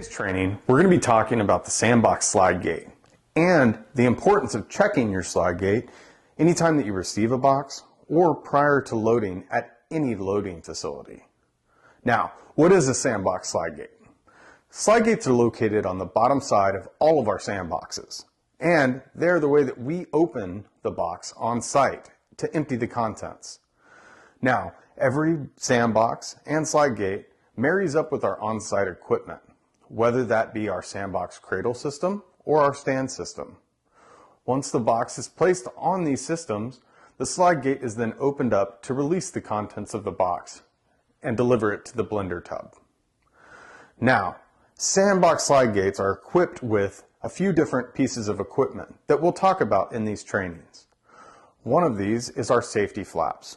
In today's training, we're going to be talking about the SandBox slide gate and the importance of checking your slide gate anytime that you receive a box or prior to loading at any loading facility. Now, what is a SandBox slide gate? Slide gates are located on the bottom side of all of our SandBoxes, and they're the way that we open the box on site to empty the contents. Now, every SandBox and slide gate marries up with our on-site equipment, whether that be our SandBox cradle system or our stand system. Once the box is placed on these systems, the slide gate is then opened up to release the contents of the box and deliver it to the blender tub. Now, SandBox slide gates are equipped with a few different pieces of equipment that we'll talk about in these trainings. One of these is our safety flaps.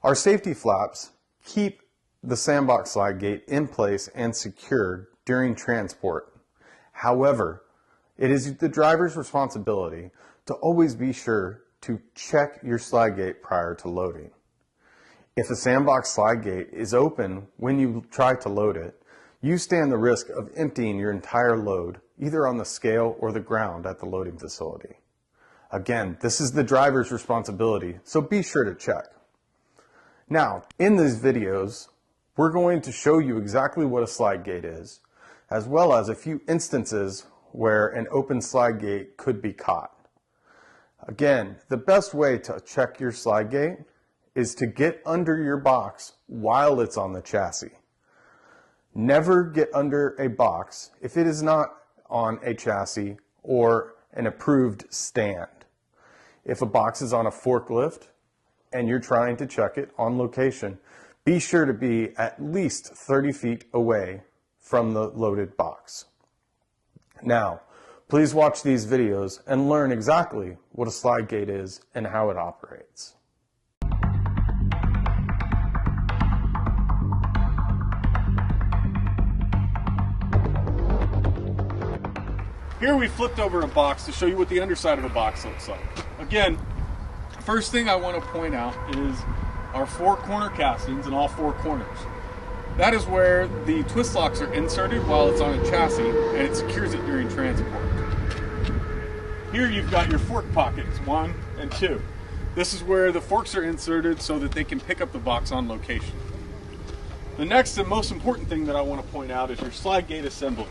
Our safety flaps keep the SandBox slide gate in place and secured during transport. However, it is the driver's responsibility to always be sure to check your slide gate prior to loading. If a SandBox slide gate is open when you try to load it, you stand the risk of emptying your entire load either on the scale or the ground at the loading facility. Again, this is the driver's responsibility, so be sure to check. Now, in these videos, we're going to show you exactly what a slide gate is, as well as a few instances where an open slide gate could be caught. Again, the best way to check your slide gate is to get under your box while it's on the chassis. Never get under a box if it is not on a chassis or an approved stand. If a box is on a forklift and you're trying to check it on location, be sure to be at least 30 feet away from the loaded box. Now, please watch these videos and learn exactly what a slide gate is and how it operates. Here we flipped over a box to show you what the underside of a box looks like. Again, first thing I want to point out is our four corner castings in all four corners. That is where the twist locks are inserted while it's on a chassis, and it secures it during transport. Here you've got your fork pockets, 1 and 2. This is where the forks are inserted so that they can pick up the box on location. The next and most important thing that I want to point out is your slide gate assembly.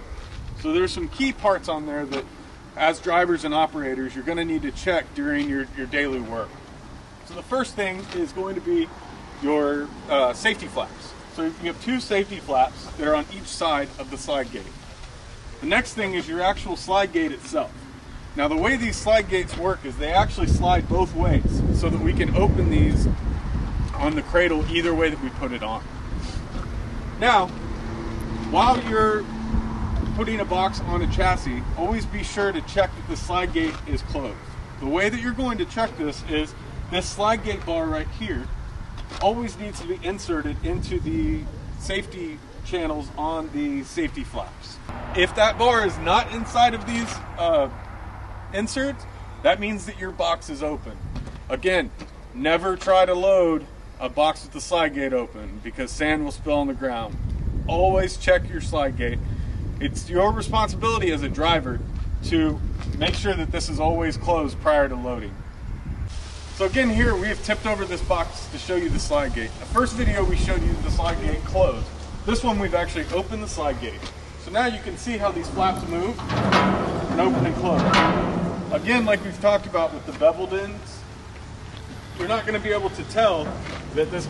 So there's some key parts on there that as drivers and operators you're going to need to check during your daily work. So the first thing is going to be your safety flaps. So you have two safety flaps that are on each side of the slide gate. The next thing is your actual slide gate itself. Now the way these slide gates work is they actually slide both ways so that we can open these on the cradle either way that we put it on. Now, while you're putting a box on a chassis, always be sure to check that the slide gate is closed. The way that you're going to check this is this slide gate bar right here always needs to be inserted into the safety channels on the safety flaps. If that bar is not inside of these inserts, that means that your box is open. Again, never try to load a box with the slide gate open because sand will spill on the ground. Always check your slide gate. It's your responsibility as a driver to make sure that this is always closed prior to loading. So again, here we have tipped over this box to show you the slide gate. The first video we showed you the slide gate closed. This one we've actually opened the slide gate. So now you can see how these flaps move and open and close. Again, like we've talked about with the beveled ends, you're not going to be able to tell that this